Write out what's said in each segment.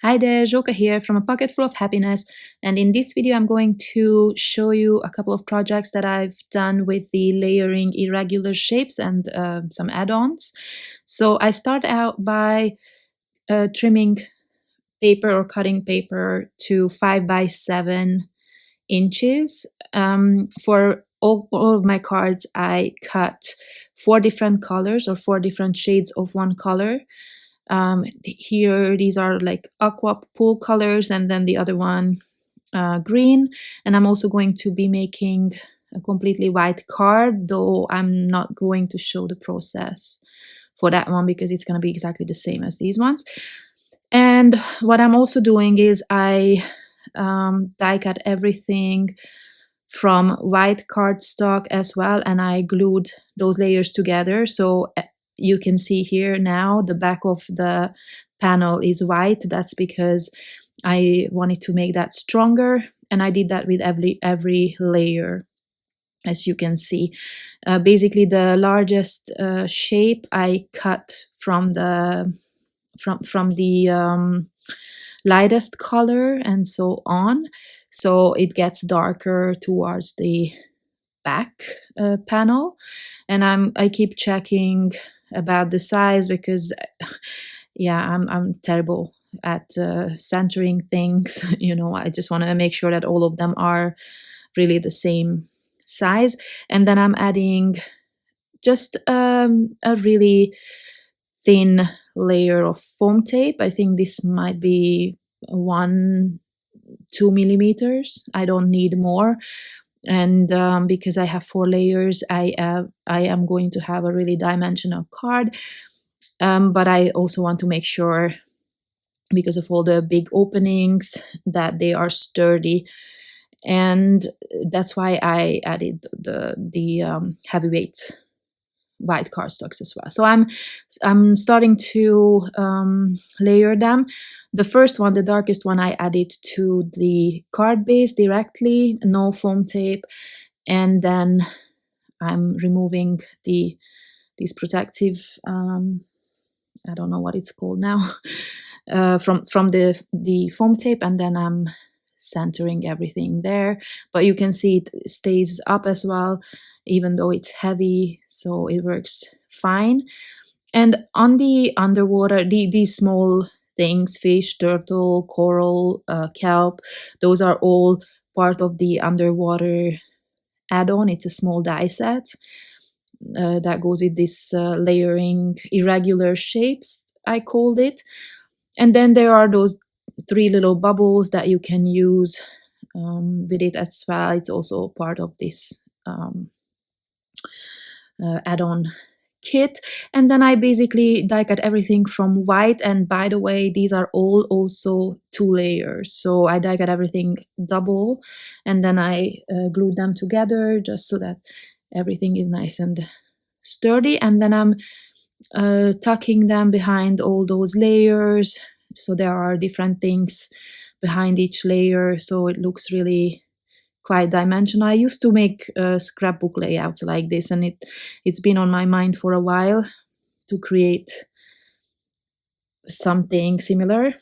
Hi there, Joka here from A Pocket Full of Happiness, and in this video I'm going to show you a couple of projects that I've done with the layering irregular shapes and some add-ons. So I start out by trimming paper or cutting paper to 5 by 7 inches. For all of my cards I cut 4 different colors or 4 different shades of one color. Here these are like aqua pool colors, and then the other one green, and I'm also going to be making a completely white card, though I'm not going to show the process for that one because it's going to be exactly the same as these ones. And what I'm also doing is I die cut everything from white cardstock as well, and I glued those layers together. So you can see here now the back of the panel is white. That's because I wanted to make that stronger, and I did that with every layer, as you can see. Basically the largest shape I cut from the lightest color and so on, so it gets darker towards the back panel. And I keep checking about the size because yeah, I'm terrible at centering things. You know, I just want to make sure that all of them are really the same size. And then I'm adding just a really thin layer of foam tape. I think this might be 1-2 millimeters. I don't need more. And because I have 4 layers, I am going to have a really dimensional card. But I also want to make sure, because of all the big openings, that they are sturdy. And that's why I added the heavyweight white cardstocks as well. So I'm starting to layer them. The first one, the darkest one, I added to the card base directly, no foam tape, and then I'm removing these protective I don't know what it's called now from the foam tape, and then I'm centering everything there. But you can see it stays up as well, even though it's heavy, so it works fine. And on the underwater, these small things, fish, turtle, coral, kelp, those are all part of the underwater add-on. It's a small die set that goes with this layering irregular shapes, I called it. And then there are those 3 little bubbles that you can use with it as well. It's also part of this add-on kit. And then I basically die cut everything from white. And by the way, these are all also 2 layers. So I die cut everything double, and then I glued them together just so that everything is nice and sturdy. And then I'm tucking them behind all those layers. So there are different things behind each layer, so it looks really quite dimensional. I used to make scrapbook layouts like this, and it's been on my mind for a while to create something similar.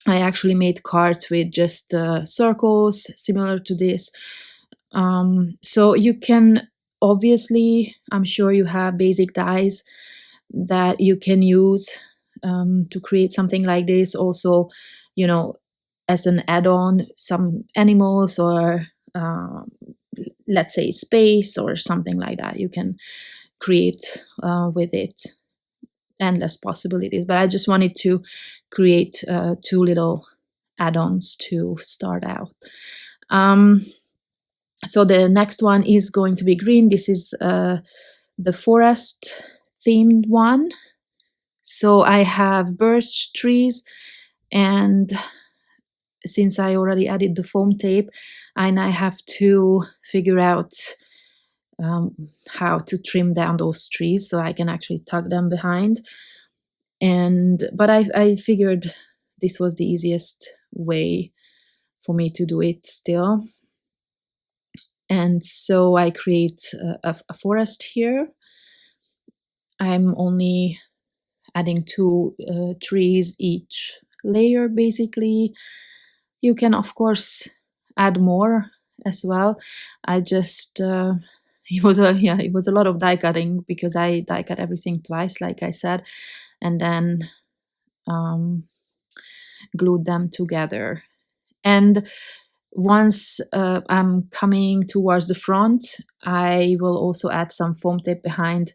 I actually made cards with just circles similar to this. So you can, obviously, I'm sure you have basic dies that you can use to create something like this. Also, you know, as an add-on, some animals or let's say space or something like that, you can create with it. Endless possibilities. But I just wanted to create 2 little add-ons to start out. So the next one is going to be green. This is the forest themed one. So I have birch trees, and since I already added the foam tape, and I have to figure out how to trim down those trees so I can actually tuck them behind. But I figured this was the easiest way for me to do it still. And so I create a forest here. I'm only adding 2 trees each layer basically. You can of course add more as well. I just it was a lot of die cutting because I die cut everything twice, like I said, and then glued them together. And once I'm coming towards the front, I will also add some foam tape behind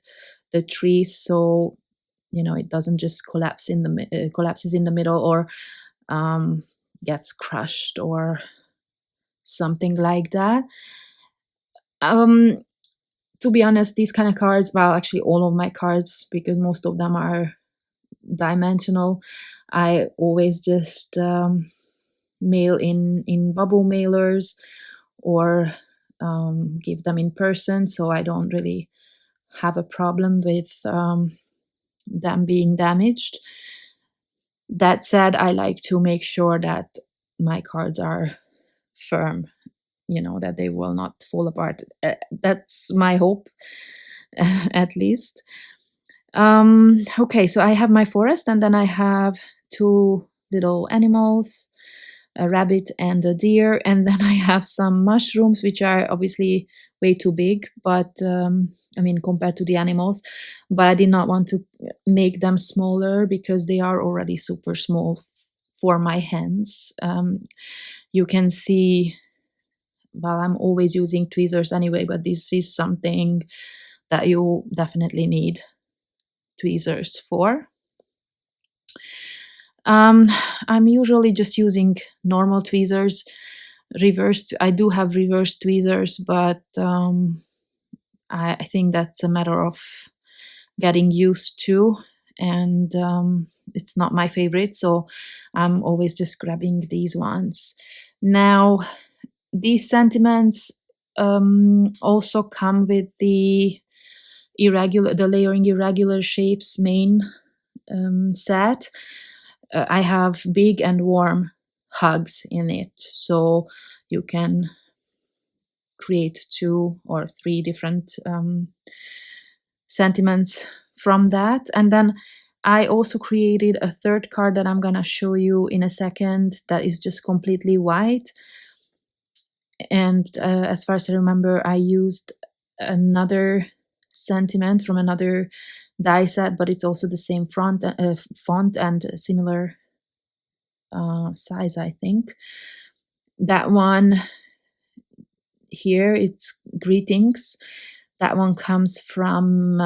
the trees, so it doesn't just collapses in the middle, or gets crushed or something like that. To be honest, these kind of cards, well, actually all of my cards, because most of them are dimensional, I always just mail in bubble mailers, or give them in person, so I don't really have a problem with them being damaged. That said, I like to make sure that my cards are firm, that they will not fall apart. That's my hope, at least. Okay, so I have my forest, and then I have two little animals, a rabbit and a deer, and then I have some mushrooms, which are obviously way too big, but compared to the animals, but I did not want to make them smaller because they are already super small for my hands. You can see, well, I'm always using tweezers anyway, but this is something that you definitely need tweezers for. I'm usually just using normal tweezers. I do have reverse tweezers, but I think that's a matter of getting used to, and it's not my favorite, so I'm always just grabbing these ones. Now, these sentiments also come with the layering irregular shapes main set. I have big and warm hugs in it, so you can create 2 or 3 different sentiments from that. And then I also created a third card that I'm gonna show you in a second that is just completely white. And as far as I remember, I used another sentiment from another die set, but it's also the same font and similar size, I think. That one here, it's greetings. That one comes from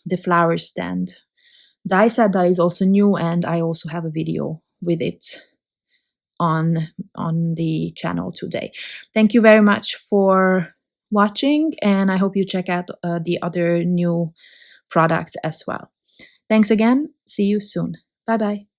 the flower stand die set that is also new, and I also have a video with it on the channel today. Thank you very much for watching, and I hope you check out the other new products as well. Thanks again. See you soon. Bye bye.